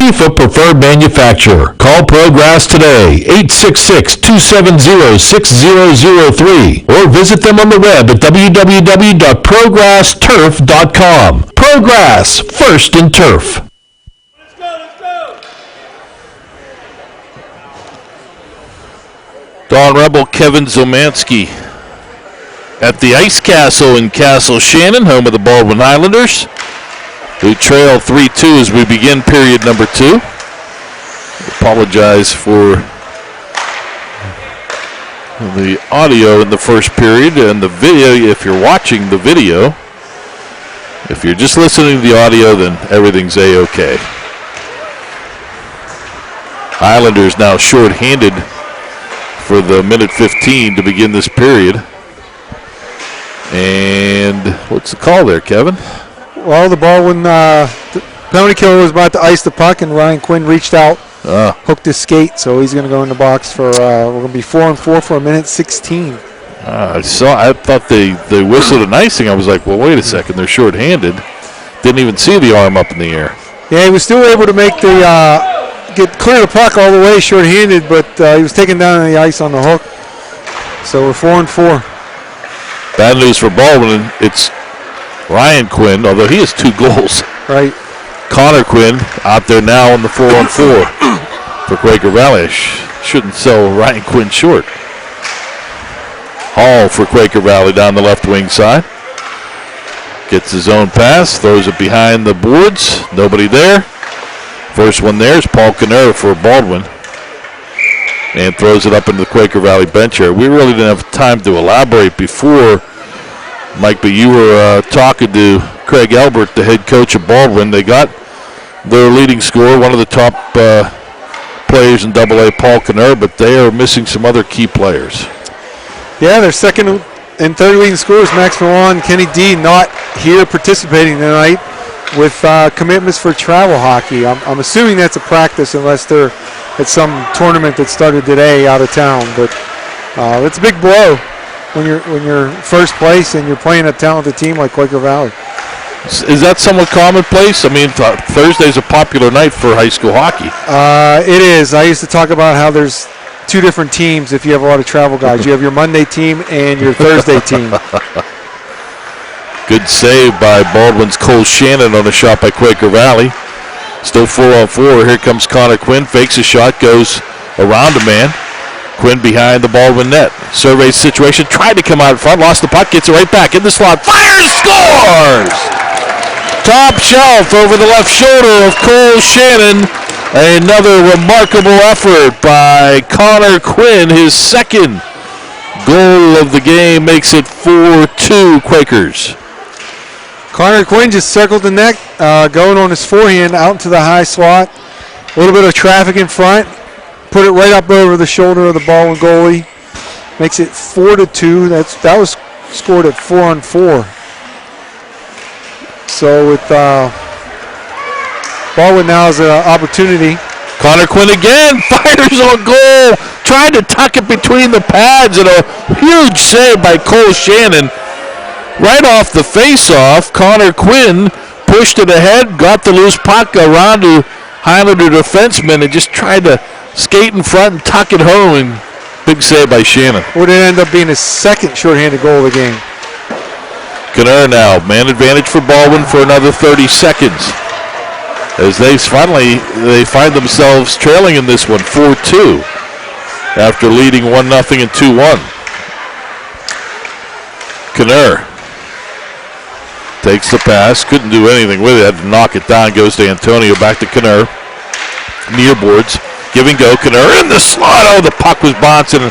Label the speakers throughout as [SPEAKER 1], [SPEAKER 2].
[SPEAKER 1] FIFA preferred manufacturer. Call ProGrass today, 866-270-6003, or visit them on the web at www.progressturf.com. ProGrass, first in turf.
[SPEAKER 2] Dawn Rebel Kevin Zomanski at the Ice Castle in Castle Shannon, home of the Baldwin Highlanders, who trail 3-2 as we begin period number 2. Apologize for the audio in the first period and the video if you're watching the video. If you're just listening to the audio, then everything's A-OK. Highlanders now short-handed for the minute 15 to begin this period. And what's the call there, Kevin?
[SPEAKER 3] Well, the Baldwin penalty killer was about to ice the puck, and Ryan Quinn reached out, hooked his skate, so he's going to go in the box for, we're going to be 4-4 for a minute 16.
[SPEAKER 2] I thought they whistled an icing. I was like, well, wait a second, they're short-handed. Didn't even see the arm up in the air.
[SPEAKER 3] Yeah, he was still able to make clear the puck all the way short-handed, but he was taken down on the ice on the hook. So we're 4-4.
[SPEAKER 2] Bad news for Baldwin. It's Ryan Quinn, although he has 2 goals.
[SPEAKER 3] Right.
[SPEAKER 2] Connor Quinn out there now on the 4-on-4 for Quaker Valley. I shouldn't sell Ryan Quinn short. Hall for Quaker Valley down the left wing side. Gets his own pass, throws it behind the boards. Nobody there. First one there is Paul Canner for Baldwin. And throws it up into the Quaker Valley bench area. We really didn't have time to elaborate before, Mike, but you were talking to Craig Albert, the head coach of Baldwin. They got their leading scorer, one of the top players in AA, Paul Canner, but they are missing some other key players.
[SPEAKER 3] Yeah, their second and third leading scorers, Max Milan and Kenny D, not here participating tonight with commitments for travel hockey. I'm assuming that's a practice unless they're at some tournament that started today out of town. But it's a big blow when you're first place and you're playing a talented team like Quaker Valley.
[SPEAKER 2] Is that somewhat commonplace? I mean, Thursday's a popular night for high school hockey.
[SPEAKER 3] It is. I used to talk about how there's 2 different teams if you have a lot of travel guys. You have your Monday team and your Thursday team.
[SPEAKER 2] Good save by Baldwin's Cole Shannon on a shot by Quaker Valley. Still 4-on-4. Here comes Connor Quinn. Fakes a shot, goes around a man. Quinn behind the Baldwin net. Surveys situation. Tried to come out in front. Lost the puck. Gets it right back in the slot. Fires! Scores! Top shelf over the left shoulder of Cole Shannon. Another remarkable effort by Connor Quinn. His second goal of the game makes it 4-2 Quakers.
[SPEAKER 3] Connor Quinn just circled the net, going on his forehand out into the high slot. A little bit of traffic in front. Put it right up over the shoulder of the Baldwin goalie. Makes it 4-2. That was scored at 4-on-4. So with Baldwin now has an opportunity.
[SPEAKER 2] Connor Quinn again fires on goal. Trying to tuck it between the pads, and a huge save by Cole Shannon. Right off the face-off, Connor Quinn pushed it ahead, got the loose puck around to Highlander defenseman, and just tried to skate in front and tuck it home. And big save by Shannon.
[SPEAKER 3] Would it end up being his second shorthanded goal of the game?
[SPEAKER 2] Canner now, man advantage for Baldwin for another 30 seconds. As they find themselves trailing in this one, 4-2, after leading 1-0 and 2-1. Canner takes the pass, couldn't do anything with it, had to knock it down, goes to Antonio, back to Canner. Near boards, give and go, Canner in the slot. Oh, the puck was bouncing,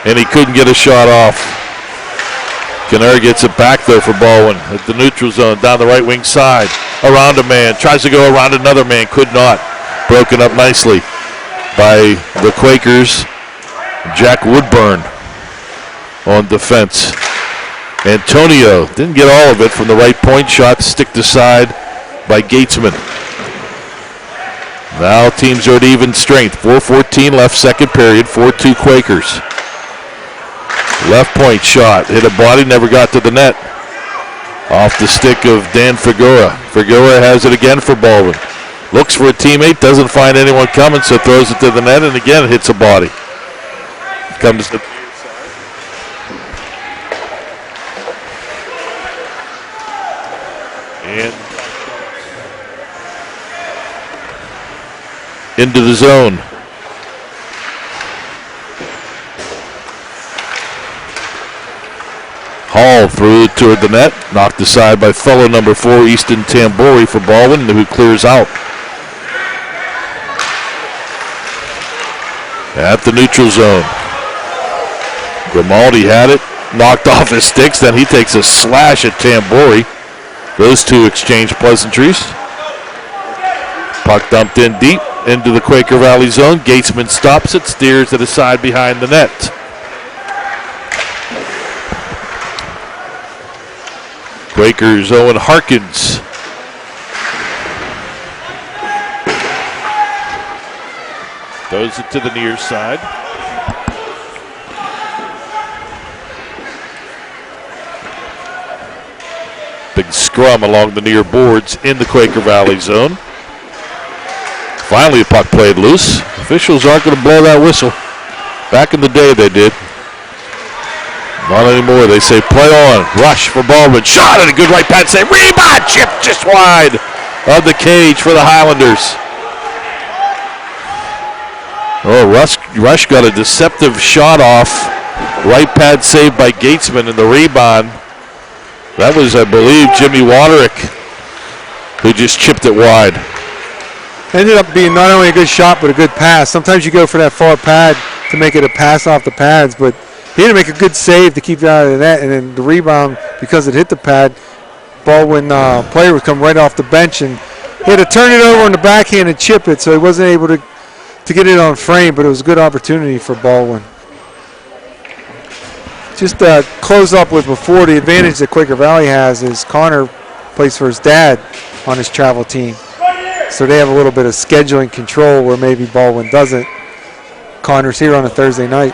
[SPEAKER 2] and he couldn't get a shot off. Canner gets it back there for Baldwin at the neutral zone, down the right wing side. Around a man, tries to go around another man, could not. Broken up nicely by the Quakers. Jack Woodburn on defense. Antonio didn't get all of it from the right point shot, sticked aside by Gatesman. Now teams are at even strength. 4:14 left second period, 4-2 Quakers. Left point shot, hit a body, never got to the net. Off the stick of Dan Figueroa. Figueroa has it again for Baldwin. Looks for a teammate, doesn't find anyone coming, so throws it to the net, and again hits a body. Comes to and into the zone. Hall threw it toward the net, knocked aside by fellow number 4, Easton Tambori for Baldwin, who clears out. At the neutral zone. Grimaldi had it, knocked off his sticks, then he takes a slash at Tambori. Those two exchange pleasantries. Puck dumped in deep into the Quaker Valley zone. Gatesman stops it, steers it aside behind the net. Quakers Owen Harkins. Throws it to the near side. Big scrum along the near boards in the Quaker Valley zone. Finally a puck played loose. Officials aren't going to blow that whistle. Back in the day they did. Not anymore. They say play on. Rush for Baldwin. Shot and a good right pad save. Rebound chip just wide of the cage for the Highlanders. Oh, Rush got a deceptive shot off. Right pad saved by Gatesman in the rebound. That was, I believe, Jimmy Waderick who just chipped it wide.
[SPEAKER 3] Ended up being not only a good shot, but a good pass. Sometimes you go for that far pad to make it a pass off the pads, but he had to make a good save to keep it out of the net, and then the rebound, because it hit the pad, Baldwin player would come right off the bench, and he had to turn it over on the backhand and chip it, so he wasn't able to get it on frame, but it was a good opportunity for Baldwin. Just to close up with before, the advantage that Quaker Valley has is Connor plays for his dad on his travel team. So they have a little bit of scheduling control where maybe Baldwin doesn't. Connor's here on a Thursday night.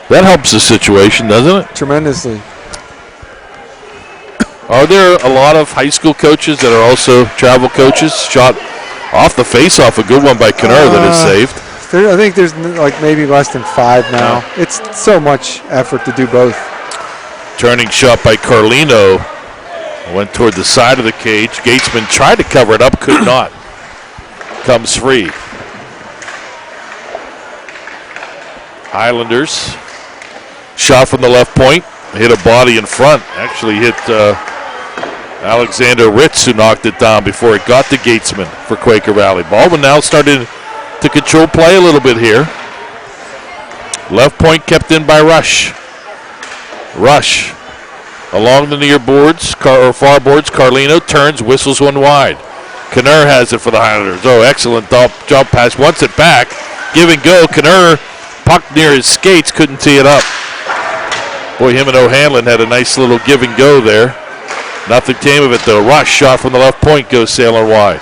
[SPEAKER 2] That helps the situation, doesn't it?
[SPEAKER 3] Tremendously.
[SPEAKER 2] Are there a lot of high school coaches that are also travel coaches? Shot off the face-off, a good one by Kenner that is saved.
[SPEAKER 3] I think there's like maybe less than 5 now. Yeah. It's so much effort to do both.
[SPEAKER 2] Turning shot by Carlino. Went toward the side of the cage. Gatesman tried to cover it up, could not. Comes free. Highlanders. Shot from the left point. Hit a body in front. Actually hit Alexander Ritz, who knocked it down before it got to Gatesman for Quaker Valley. Baldwin now started to control play a little bit here. Left point kept in by Rush. Rush along the near boards, or far boards. Carlino turns, whistles one wide. Kenner has it for the Highlanders. Oh, excellent jump pass. Wants it back. Give and go. Kenner, puck near his skates, couldn't tee it up. Boy, him and O'Hanlon had a nice little give and go there. Nothing came of it though. Rush shot from the left point goes sailing wide.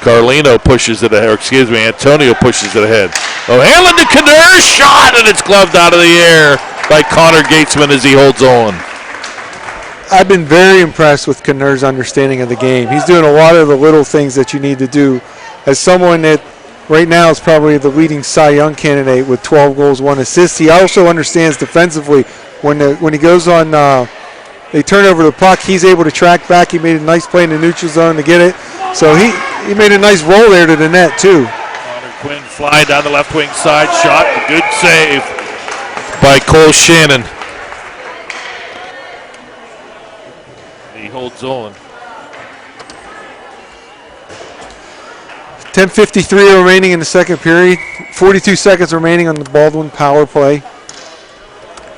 [SPEAKER 2] Carlino pushes it ahead, or excuse me, Antonio pushes it ahead. O'Hanlon to Kenner, shot, and it's gloved out of the air by Connor Gatesman as he holds on.
[SPEAKER 3] I've been very impressed with Kenner's understanding of the game. He's doing a lot of the little things that you need to do. As someone that right now is probably the leading Cy Young candidate with 12 goals, 1 assist, he also understands defensively when he goes on, they turn over the puck, he's able to track back. He made a nice play in the neutral zone to get it. So he made a nice roll there to the net too.
[SPEAKER 2] Connor Quinn flying down the left wing side, shot, a good save by Cole Shannon. He holds on.
[SPEAKER 3] 10:53 remaining in the second period. 42 seconds remaining on the Baldwin power play.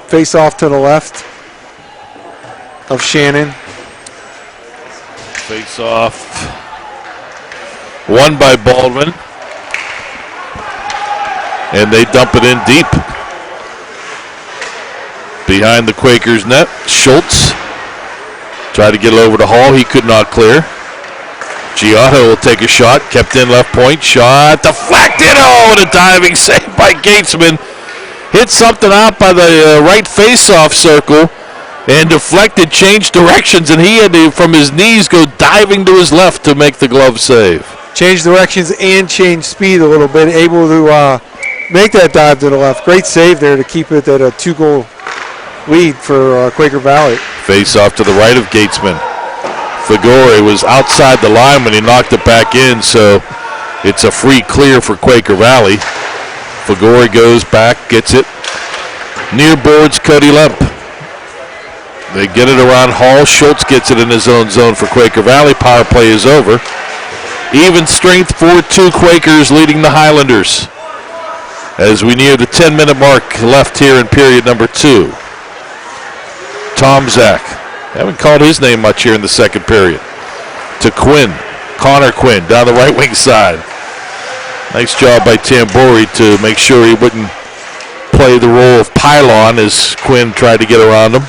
[SPEAKER 3] Face off to the left of Shannon.
[SPEAKER 2] Face off. Won by Baldwin. And they dump it in deep. Behind the Quakers net, Schultz tried to get it over to Hall. He could not clear. Giotto will take a shot. Kept in left point. Shot deflected. Oh, and a diving save by Gatesman. Hit something out by the right face-off circle and deflected, changed directions, and he had to, from his knees, go diving to his left to make the glove save.
[SPEAKER 3] change directions and change speed a little bit, able to make that dive to the left. Great save there to keep it at a 2-goal lead for Quaker Valley.
[SPEAKER 2] Face off to the right of Gatesman. Fagore was outside the line when he knocked it back in, so it's a free clear for Quaker Valley. Fagore goes back, gets it. Near boards, Cody Lemp. They get it around Hall. Schultz gets it in his own zone for Quaker Valley. Power play is over. Even strength, 4-2 Quakers leading the Highlanders. As we near the 10-minute mark left here in period number 2. Tom Zach. Haven't called his name much here in the second period. To Quinn. Connor Quinn down the right wing side. Nice job by Tambori to make sure he wouldn't play the role of pylon as Quinn tried to get around him.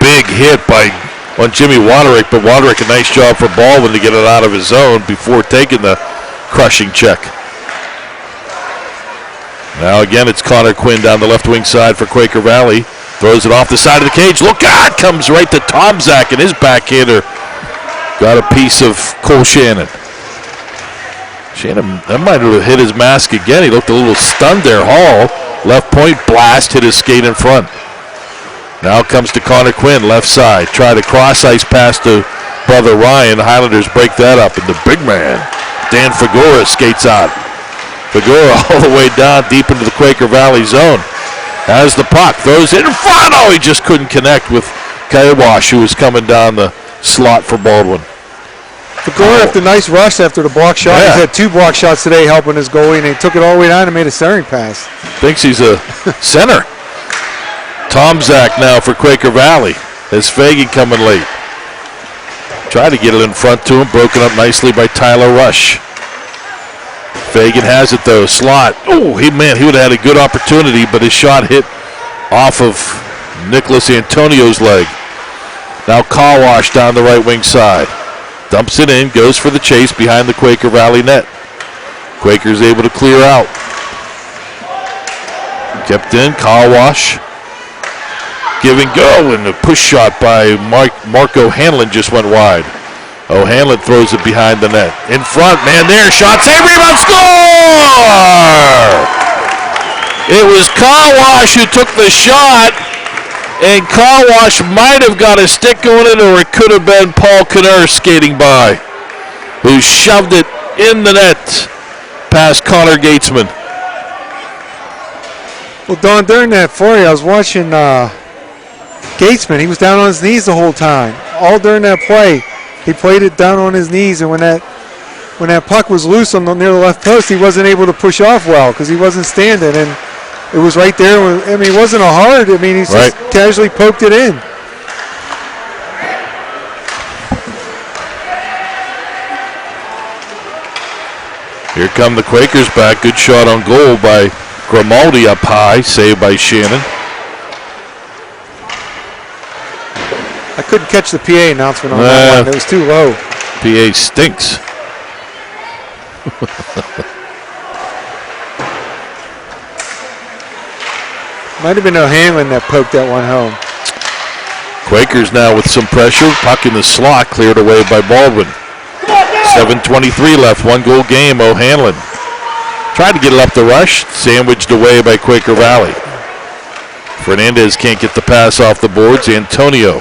[SPEAKER 2] Big hit on Jimmy Waderick, but Waderick a nice job for Baldwin to get it out of his zone before taking the crushing check. Now again, it's Connor Quinn down the left wing side for Quaker Valley. Throws it off the side of the cage. Look out! Comes right to Tom Zach, and his backhander got a piece of Cole Shannon. Shannon, that might have hit his mask again. He looked a little stunned there. Hall, left point blast, hit his skate in front. Now comes to Connor Quinn, left side. Tried a cross-ice pass to brother Ryan. The Highlanders break that up, and the big man, Dan Fagora, skates out. Fagora all the way down deep into the Quaker Valley zone. Has the puck, throws it in front. Oh, he just couldn't connect with Kaiwash, who was coming down the slot for Baldwin.
[SPEAKER 3] Fagora after a nice rush after the block shot.
[SPEAKER 2] Yeah.
[SPEAKER 3] He's had 2 block shots today helping his goalie, and he took it all the way down and made a centering pass.
[SPEAKER 2] Thinks he's a center. Tom Zach now for Quaker Valley. As Fagan coming late. Tried to get it in front to him, broken up nicely by Tyler Rush. Fagan has it though, slot. Oh, he would have had a good opportunity, but his shot hit off of Nicholas Antonio's leg. Now Kawash down the right wing side. Dumps it in, goes for the chase behind the Quaker Valley net. Quakers able to clear out. Kept in, Kawash. Give and go, and a push shot by Mark O'Hanlon just went wide. O'Hanlon throws it behind the net. In front, man there, shot, save, rebound, score! It was Kawash who took the shot, and Kawash might have got a stick on it, or it could have been Paul Knurr skating by, who shoved it in the net past Connor Gatesman.
[SPEAKER 3] Well, Don, during that flurry, I was watching Gatesman. He was down on his knees the whole time. All during that play, he played it down on his knees, and when that puck was loose near the left post, he wasn't able to push off well because he wasn't standing, and it was right there. I mean, it wasn't a hard. I mean, he's just casually poked it in.
[SPEAKER 2] Here come the Quakers back. Good shot on goal by Grimaldi up high, saved by Shannon.
[SPEAKER 3] I couldn't catch the PA announcement on that one. It was too low.
[SPEAKER 2] PA stinks.
[SPEAKER 3] Might have been O'Hanlon that poked that one home.
[SPEAKER 2] Quakers now with some pressure. Puck in the slot, cleared away by Baldwin. 7:23 left, 1-goal game. O'Hanlon tried to get it up the rush, sandwiched away by Quaker Valley. Fernandez can't get the pass off the boards. Antonio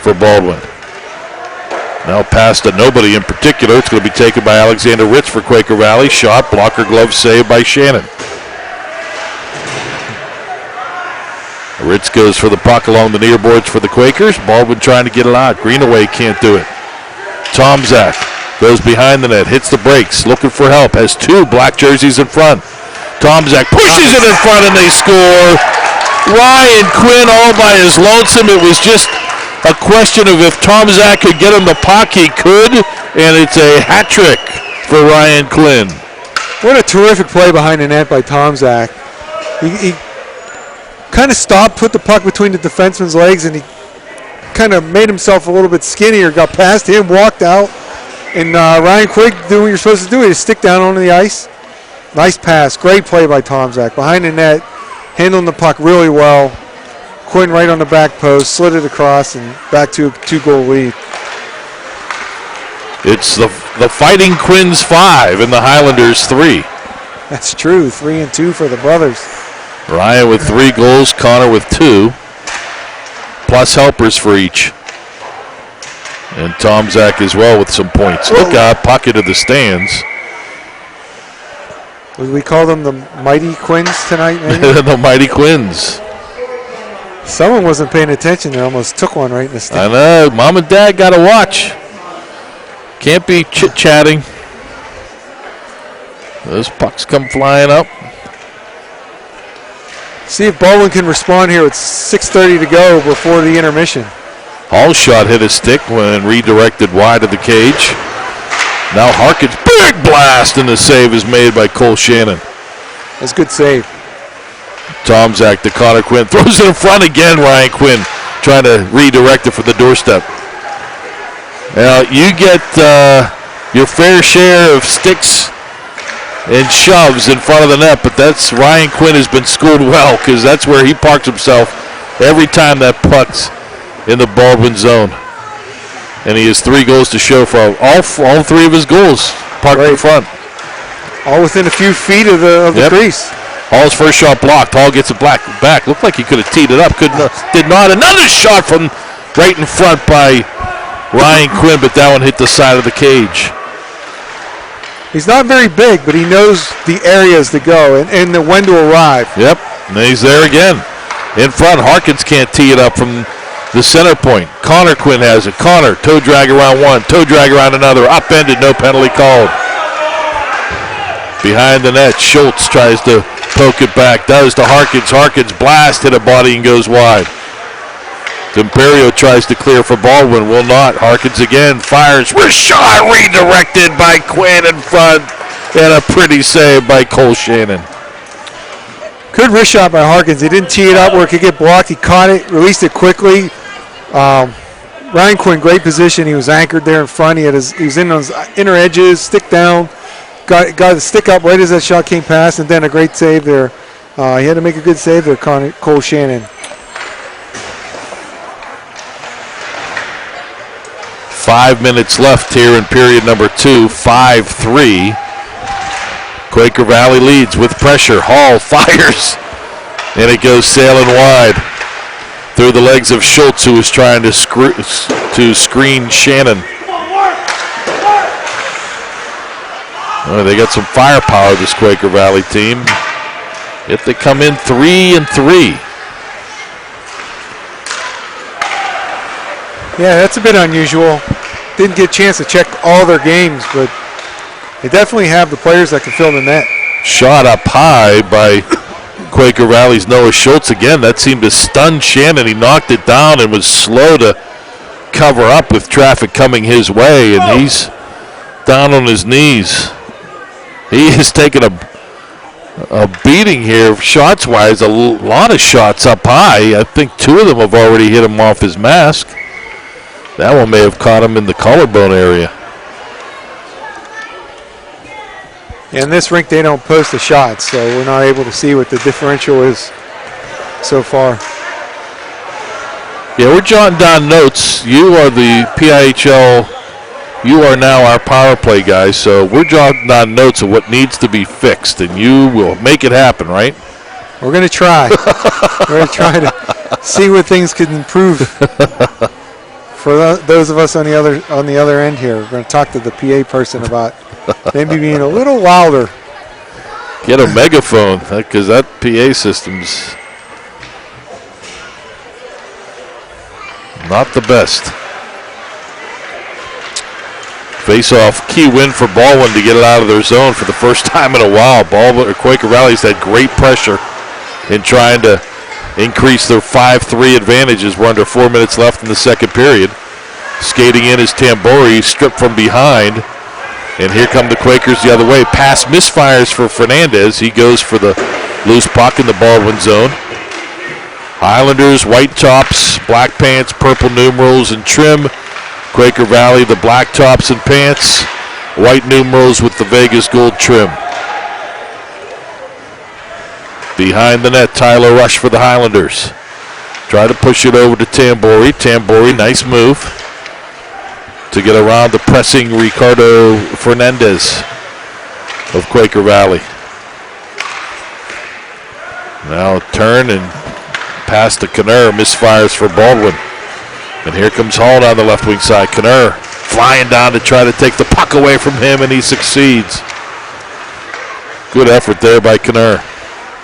[SPEAKER 2] for Baldwin. Now pass to nobody in particular. It's going to be taken by Alexander Ritz for Quaker Valley. Shot, blocker glove save by Shannon. Ritz goes for the puck along the near boards for the Quakers. Baldwin trying to get it out. Greenaway can't do it. Tom Zach goes behind the net, hits the brakes, looking for help, has 2 black jerseys in front. Tom Zach pushes it in front and they score. Ryan Quinn all by his lonesome. It was just a question of if Tom Zach could get him the puck, he could, and it's a hat trick for Ryan Quinn.
[SPEAKER 3] What a terrific play behind the net by Tom Zach. He kind of stopped, put the puck between the defenseman's legs, and he kind of made himself a little bit skinnier, got past him, walked out, and Ryan Quinn doing what you're supposed to do, is stick down onto the ice. Nice pass, great play by Tom Zach. Behind the net, handling the puck really well. Quinn right on the back post, slid it across, and back to a 2-goal lead.
[SPEAKER 2] It's the Fighting Quins 5 and the Highlanders 3.
[SPEAKER 3] That's true. 3 and 2 for the brothers.
[SPEAKER 2] Ryan with 3 goals, Connor with 2, plus helpers for each. And Tom Zach as well with some points. Look out, pocket of the stands.
[SPEAKER 3] Would we call them the Mighty Quins tonight, maybe?
[SPEAKER 2] The Mighty Quins.
[SPEAKER 3] Someone wasn't paying attention. They almost took one right in the stand.
[SPEAKER 2] I know. Mom and Dad got to watch. Can't be chit-chatting. Those pucks come flying up.
[SPEAKER 3] See if Baldwin can respond here with 6:30 to go before the intermission.
[SPEAKER 2] Hall's shot hit a stick when redirected wide of the cage. Now Harkin's big blast, and the save is made by Cole Shannon.
[SPEAKER 3] That's a good save.
[SPEAKER 2] Tom Zach to Connor Quinn. Throws it in front again, Ryan Quinn, trying to redirect it for the doorstep. Now, you get your fair share of sticks and shoves in front of the net, but that's Ryan Quinn has been schooled well, because that's where he parks himself every time that puck's in the Baldwin zone. And he has 3 goals to show for all 3 of his goals parked in front.
[SPEAKER 3] All within a few feet of the crease.
[SPEAKER 2] Hall's first shot blocked. Hall gets it back. Looked like he could have teed it up. Did not. Another shot from right in front by Ryan Quinn, but that one hit the side of the cage.
[SPEAKER 3] He's not very big, but he knows the areas to go and when to arrive.
[SPEAKER 2] Yep, and he's there again. In front, Harkins can't tee it up from the center point. Connor Quinn has it. Connor, toe drag around one, toe drag around another. Upended, no penalty called. Behind the net, Schultz tries to poke it back. Does to Harkins. Harkins blast, hit a body and goes wide. D'Imperio tries to clear for Baldwin. Will not. Harkins again fires. Shot redirected by Quinn in front. And a pretty save by Cole Shannon.
[SPEAKER 3] Good wrist shot by Harkins. He didn't tee it up where it could get blocked. He caught it, released it quickly. Ryan Quinn, great position. He was anchored there in front. He was in those inner edges, stick down. Got the stick up right as that shot came past, and then a great save there. He had to make a good save there, Cole Shannon.
[SPEAKER 2] 5 minutes left here in period number 2, 5-3. Quaker Valley leads with pressure. Hall fires, and it goes sailing wide through the legs of Schultz, who was trying to screen Shannon. Oh, they got some firepower, this Quaker Valley team. If they come in 3-3.
[SPEAKER 3] Yeah, that's a bit unusual. Didn't get a chance to check all their games, but they definitely have the players that can fill the net.
[SPEAKER 2] Shot up high by Quaker Valley's Noah Schultz again. That seemed to stun Shannon. He knocked it down and was slow to cover up with traffic coming his way, and he's down on his knees. He has taken a beating here shots-wise, a lot of shots up high. I think 2 of them have already hit him off his mask. That one may have caught him in the collarbone area.
[SPEAKER 3] In this rink, they don't post the shots, so we're not able to see what the differential is so far.
[SPEAKER 2] Yeah, we're jotting down notes. You are the PIHL. You are now our power play guy, so we're jotting down notes of what needs to be fixed, and you will make it happen, right?
[SPEAKER 3] We're going to try. We're going to try to see what things can improve. For those of us on the other end here, we're going to talk to the PA person about maybe being a little louder.
[SPEAKER 2] Get a megaphone, because that PA system's not the best. Face-off, key win for Baldwin to get it out of their zone for the first time in a while. Quaker Valley's had great pressure in trying to increase their 5-3 advantages. We're under 4 minutes left in the second period. Skating in is Tambori, stripped from behind. And here come the Quakers the other way. Pass misfires for Fernandez. He goes for the loose puck in the Baldwin zone. Highlanders, white tops, black pants, purple numerals, and trim. Quaker Valley, the black tops and pants, white numerals with the Vegas gold trim. Behind the net, Tyler Rush for the Highlanders. Try to push it over to Tambori. Tambori, nice move. to get around the pressing Ricardo Fernandez of Quaker Valley. Now turn and pass to Knurr, misfires for Baldwin. And here comes Hall down the left wing side. Knurr flying down to try to take the puck away from him, and he succeeds. Good effort there by Knurr.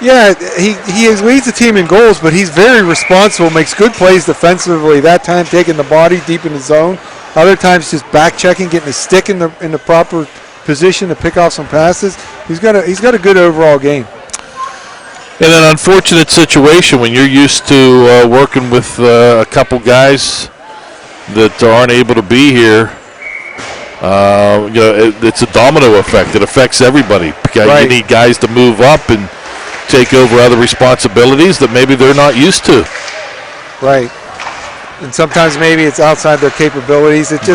[SPEAKER 3] Yeah, he leads the team in goals, but he's very responsible, makes good plays defensively. That time taking the body deep in the zone. Other times just back checking, getting his stick in the proper position to pick off some passes. He's got a good overall game.
[SPEAKER 2] In an unfortunate situation when you're used to working with a couple guys that aren't able to be here, it's a domino effect. It affects everybody. Right. You need guys to move up and take over other responsibilities that maybe they're not used to.
[SPEAKER 3] Right. And sometimes maybe it's outside their capabilities. It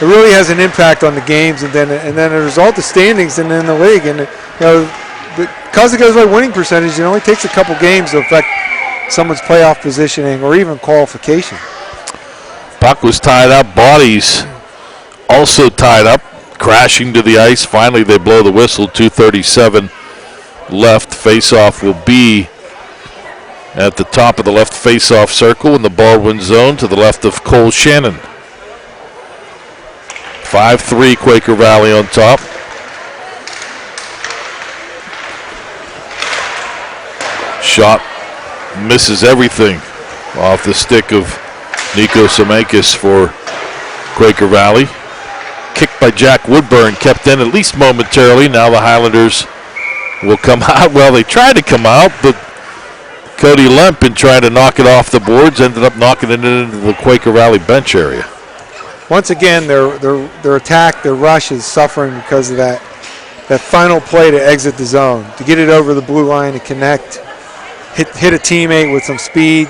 [SPEAKER 3] really has an impact on the games, and then a result of standings and in the league. And because it goes by winning percentage, it only takes a couple games to affect someone's playoff positioning or even qualification.
[SPEAKER 2] Puck was tied up. Bodies also tied up, crashing to the ice. Finally, they blow the whistle. 2:37 left. Face-off will be at the top of the left face-off circle in the Baldwin zone to the left of Cole Shannon. 5-3 Quaker Valley on top. Shot misses everything off the stick of Nico Semenkis for Quaker Valley. Kicked by Jack Woodburn, kept in at least momentarily. Now the Highlanders will come out. Well, they tried to come out, but Cody Lempin tried to knock it off the boards, ended up knocking it into the Quaker Valley bench area.
[SPEAKER 3] Once again, their attack, their rush is suffering because of that final play to exit the zone, to get it over the blue line and connect, hit a teammate with some speed.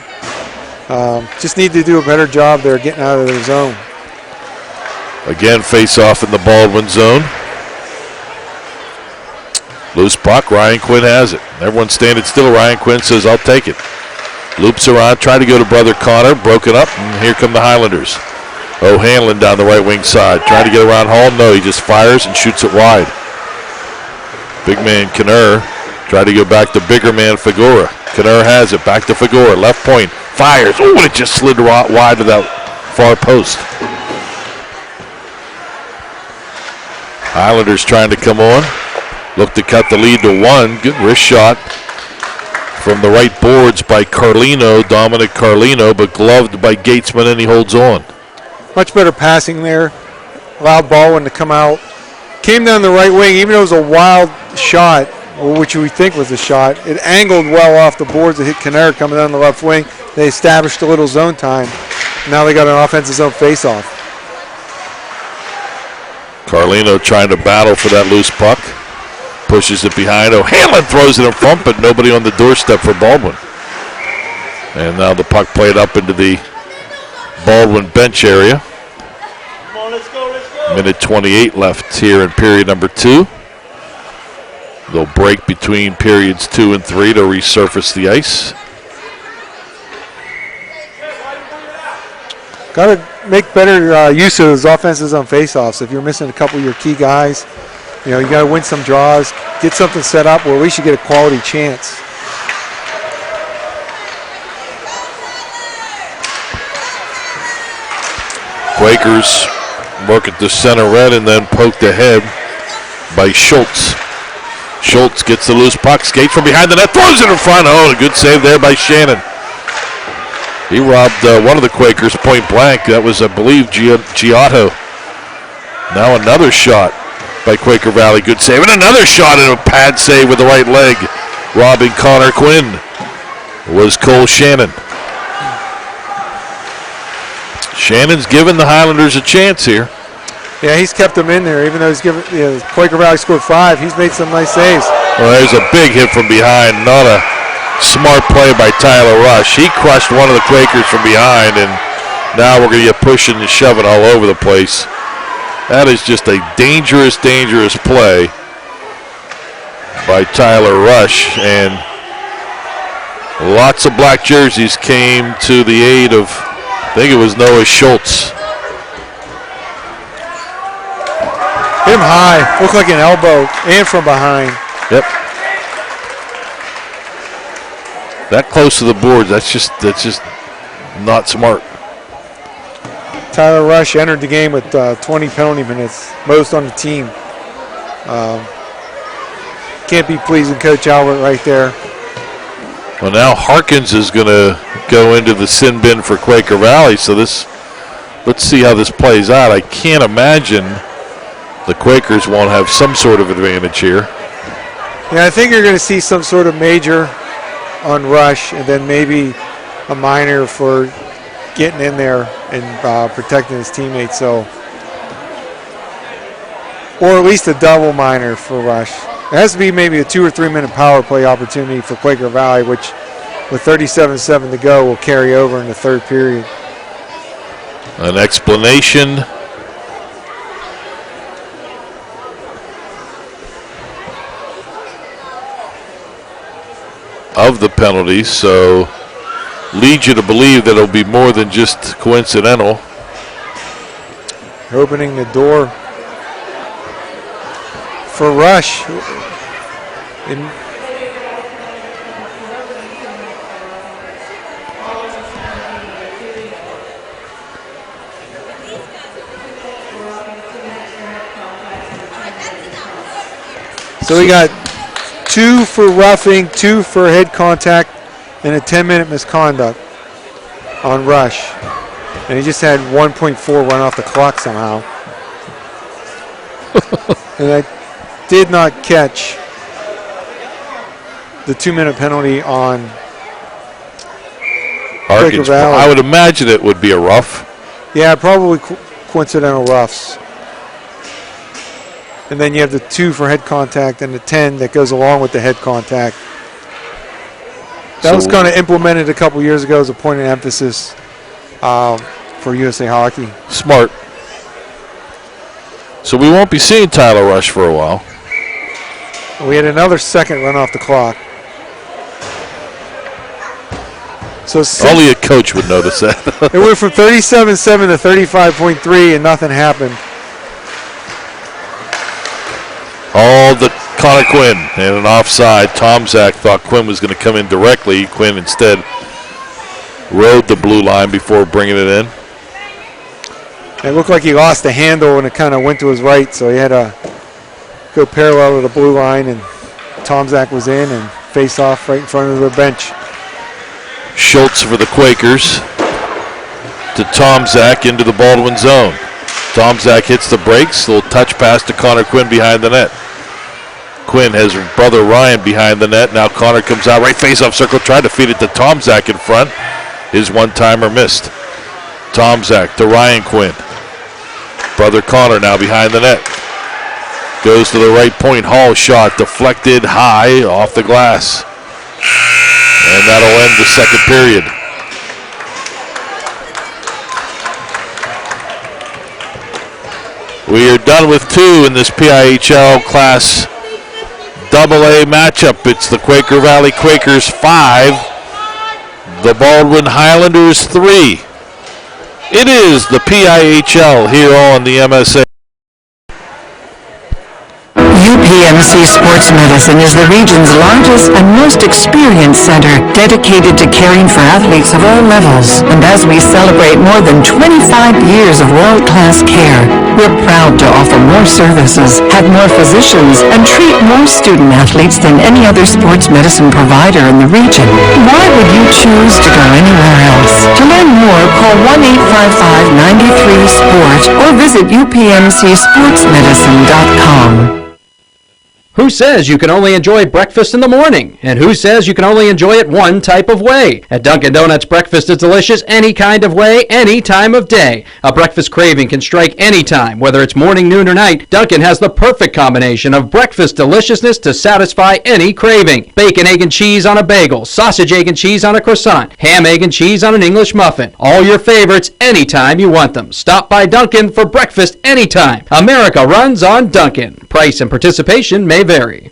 [SPEAKER 3] Just need to do a better job there getting out of their zone.
[SPEAKER 2] Again, face off in the Baldwin zone. Loose puck, Ryan Quinn has it. Everyone's standing still. Ryan Quinn says, I'll take it. Loops around, try to go to brother Connor, broken up, and here come the Highlanders. O'Hanlon down the right wing side, trying to get around Hall. No, he just fires and shoots it wide. Big man Knurr tried to go back to bigger man Figura. Knurr has it, back to Figura, left point, fires. Oh, and it just slid wide to that far post. Highlanders trying to come on. Look to cut the lead to 1. Good wrist shot from the right boards by Carlino, Dominic Carlino, but gloved by Gatesman, and he holds on.
[SPEAKER 3] Much better passing there. Allowed Baldwin to come out. Came down the right wing, even though it was a wild shot, which we think was a shot. It angled well off the boards. It hit Knurr coming down the left wing. They established a little zone time. Now they got an offensive zone face-off.
[SPEAKER 2] Carlino trying to battle for that loose puck. Pushes it behind. O'Hanlon throws it in front, but nobody on the doorstep for Baldwin. And now the puck played up into the Baldwin bench area.
[SPEAKER 4] Come on, let's go.
[SPEAKER 2] Minute 28 left here in period number 2. They'll break between periods 2 and 3 to resurface the ice.
[SPEAKER 3] Got to make better use of those offenses on faceoffs. If you're missing a couple of your key guys, you got to win some draws, get something set up where at least you get a quality chance.
[SPEAKER 2] Quakers work at the center red and then poked ahead by Schultz. Schultz gets the loose puck, skates from behind the net, throws it in front. Oh, a good save there by Shannon. He robbed one of the Quakers point blank. That was, I believe, Giotto. Now another shot by Quaker Valley. Good save. And another shot and a pad save with the right leg. Robbing Connor Quinn was Cole Shannon. Shannon's given the Highlanders a chance here.
[SPEAKER 3] Yeah, he's kept them in there, even though he's given Quaker Valley scored 5. He's made some nice saves.
[SPEAKER 2] Well, there's a big hit from behind. Not a smart play by Tyler Rush. He crushed one of the Quakers from behind, and now we're going to get pushing and shoving all over the place. That is just a dangerous, dangerous play by Tyler Rush, and lots of black jerseys came to the aid of, I think it was Noah Schultz.
[SPEAKER 3] him high. Looked like an elbow and from behind.
[SPEAKER 2] Yep. That close to the boards, that's just not smart.
[SPEAKER 3] Tyler Rush entered the game with 20 penalty minutes, most on the team. Can't be pleasing Coach Albert right there.
[SPEAKER 2] Well, now Harkins is going to go into the sin bin for Quaker Valley, so let's see how this plays out. I can't imagine the Quakers won't have some sort of advantage here.
[SPEAKER 3] Yeah, I think you're going to see some sort of major on Rush and then maybe a minor for getting in there and protecting his teammates. So, or at least a double minor for Rush. It has to be maybe a 2 or 3 minute power play opportunity for Quaker Valley, which with 37-7 to go will carry over in the third period.
[SPEAKER 2] An explanation of the penalties, so leads you to believe that it'll be more than just coincidental.
[SPEAKER 3] Opening the door for Rush. So we got 2 for roughing, 2 for head contact, and a 10-minute misconduct on Rush. And he just had 1.4 run off the clock somehow. And I did not catch the 2-minute penalty on Quaker Valley.
[SPEAKER 2] I would imagine it would be a rough.
[SPEAKER 3] Yeah, probably coincidental roughs. And then you have the 2 for head contact and the 10 that goes along with the head contact. That was kind of implemented a couple years ago as a point of emphasis for USA Hockey.
[SPEAKER 2] Smart. So we won't be seeing Tyler Rush for a while.
[SPEAKER 3] We had another second run off the clock. So
[SPEAKER 2] only a coach would notice that.
[SPEAKER 3] It went from 37-7 to 35.3 and nothing happened.
[SPEAKER 2] All the Connor Quinn and an offside. Tom Zach thought Quinn was going to come in directly. Quinn instead rode the blue line before bringing it in.
[SPEAKER 3] It looked like he lost the handle and it kind of went to his right, so he had to go parallel to the blue line, and Tom Zach was in and face off right in front of the bench.
[SPEAKER 2] Schultz for the Quakers to Tom Zach into the Baldwin zone. Tom Zach hits the brakes. Little touch pass to Connor Quinn behind the net. Quinn has brother Ryan behind the net. Now Connor comes out right face-off circle, tried to feed it to Tom Zach in front. His one-timer missed. Tom Zach to Ryan Quinn. Brother Connor now behind the net. Goes to the right point. Hall shot deflected high off the glass. And that'll end the second period. We are done with 2 in this PIHL Class AA matchup. It's the Quaker Valley Quakers 5, the Baldwin Highlanders 3. It is the PIHL here on the MSA.
[SPEAKER 5] UPMC Sports Medicine is the region's largest and most experienced center dedicated to caring for athletes of all levels. And as we celebrate more than 25 years of world-class care, we're proud to offer more services, have more physicians, and treat more student athletes than any other sports medicine provider in the region. Why would you choose to go anywhere else? To learn more, call 1-855-93-SPORT or visit upmcsportsmedicine.com.
[SPEAKER 6] Who says you can only enjoy breakfast in the morning? And who says you can only enjoy it one type of way? At Dunkin' Donuts, breakfast is delicious any kind of way, any time of day. A breakfast craving can strike any time, whether it's morning, noon, or night. Dunkin' has the perfect combination of breakfast deliciousness to satisfy any craving. Bacon, egg, and cheese on a bagel, sausage, egg, and cheese on a croissant, ham, egg, and cheese on an English muffin. All your favorites anytime you want them. Stop by Dunkin' for breakfast anytime. America runs on Dunkin'. Price and participation may vary.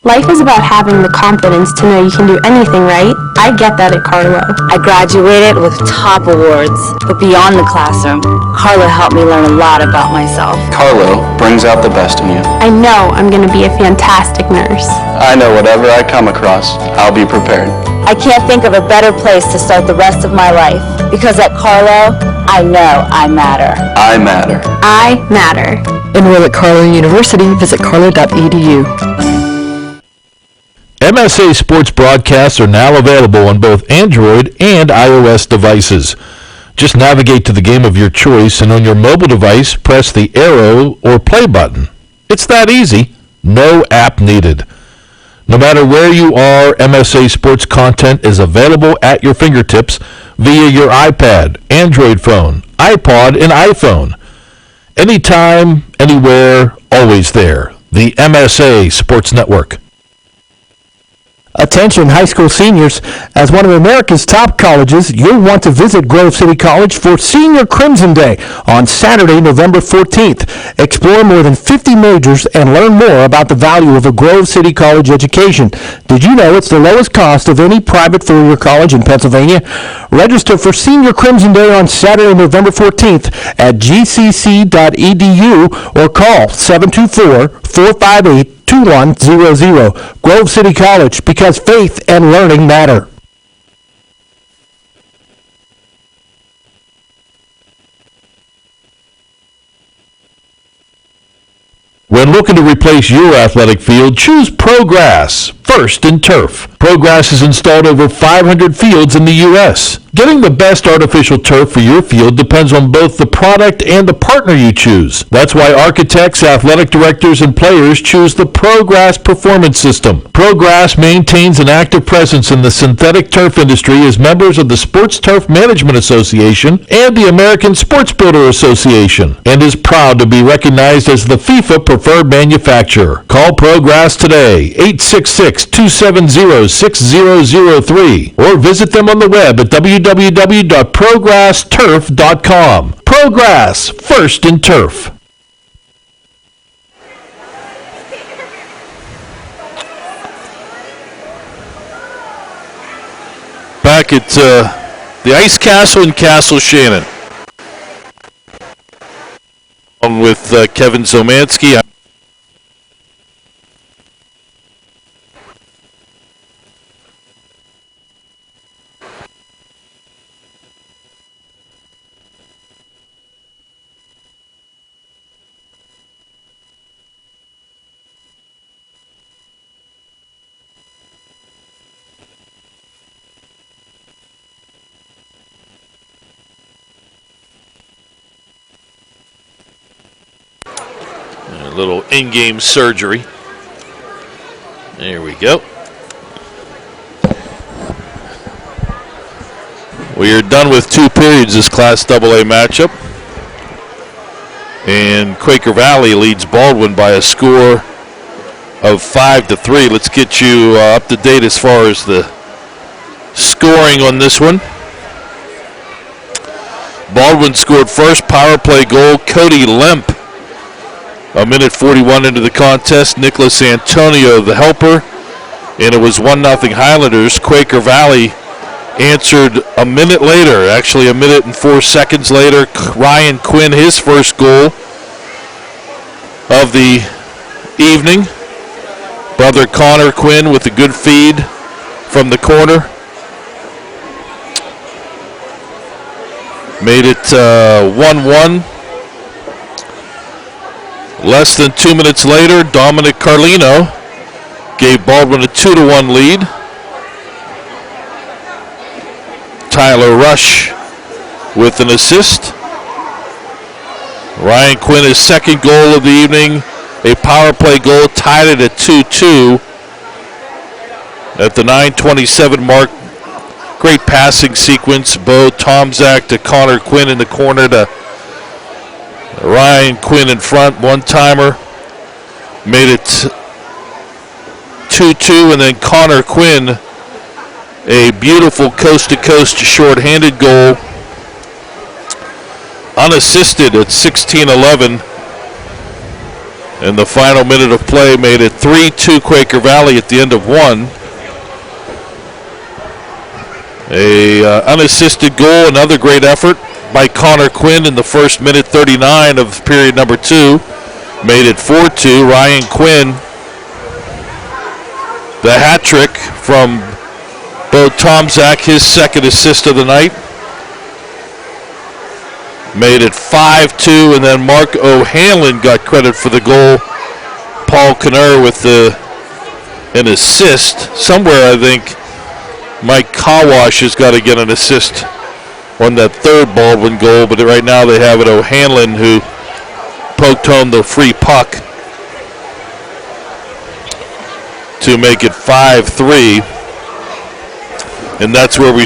[SPEAKER 7] Life is about having the confidence to know you can do anything, right? I get that at Carlo.
[SPEAKER 8] I graduated with top awards, but beyond the classroom, Carlo helped me learn a lot about myself.
[SPEAKER 9] Carlo brings out the best in you.
[SPEAKER 7] I know I'm going to be a fantastic nurse.
[SPEAKER 9] I know whatever I come across, I'll be prepared.
[SPEAKER 8] I can't think of a better place to start the rest of my life, because at Carlo, I know I matter.
[SPEAKER 9] I matter.
[SPEAKER 7] I matter.
[SPEAKER 5] Enroll at Carlo University. Visit carlo.edu.
[SPEAKER 1] MSA Sports broadcasts are now available on both Android and iOS devices. Just navigate to the game of your choice, and on your mobile device, press the arrow or play button. It's that easy. No app needed. No matter where you are, MSA Sports content is available at your fingertips via your iPad, Android phone, iPod, and iPhone. Anytime, anywhere, always there. The MSA Sports Network.
[SPEAKER 10] Attention high school seniors, as one of America's top colleges, you'll want to visit Grove City College for Senior Crimson Day on Saturday, November 14th. Explore more than 50 majors and learn more about the value of a Grove City College education. Did you know it's the lowest cost of any private four-year college in Pennsylvania? Register for Senior Crimson Day on Saturday, November 14th at gcc.edu or call 724-458-2100. Grove City College, because faith and learning matter.
[SPEAKER 1] When looking to replace your athletic field, choose ProGrass, First in Turf. ProGrass has installed over 500 fields in the U.S. Getting the best artificial turf for your field depends on both the product and the partner you choose. That's why architects, athletic directors, and players choose the ProGrass Performance System. ProGrass maintains an active presence in the synthetic turf industry as members of the Sports Turf Management Association and the American Sports Builder Association, and is proud to be recognized as the FIFA preferred manufacturer. Call ProGrass today, 866-270-6003, or visit them on the web at www.progressturf.com. ProGrass, First in Turf.
[SPEAKER 2] Back at the Ice Castle in Castle Shannon. On with Kevin Zomansky. A little in-game surgery. There we go. We are done with 2 periods this Class AA matchup. And Quaker Valley leads Baldwin by a score of 5-3. Let's get you up to date as far as the scoring on this one. Baldwin scored first power play goal. Cody Lemp, a minute 41 into the contest. Nicholas Antonio, the helper, and it was 1-0 Highlanders. Quaker Valley answered a minute later, actually a minute and 4 seconds later. Ryan Quinn, his first goal of the evening. Brother Connor Quinn with a good feed from the corner. Made it 1-1. Less than 2 minutes later, Dominic Carlino gave Baldwin a 2-1 lead. Tyler Rush with an assist. Ryan Quinn, his second goal of the evening, a power play goal, tied it at 2-2 at the 9:27 mark. Great passing sequence. Bo Tomzak to Connor Quinn in the corner to Ryan Quinn in front, one-timer. Made it 2-2, and then Connor Quinn, a beautiful coast-to-coast short-handed goal, unassisted at 16:11. And the final minute of play made it 3-2 Quaker Valley at the end of one. A unassisted goal, another great effort by Connor Quinn in the first minute 39 of period number 2. Made it 4-2. Ryan Quinn, the hat trick from Bo Tomczak, his second assist of the night. Made it 5-2, and then Mark O'Hanlon got credit for the goal. Paul Knurr with an assist. Somewhere I think Mike Kawash has got to get an assist on that third Baldwin goal, but right now they have it O'Hanlon who poked home the free puck to make it 5-3. And that's where we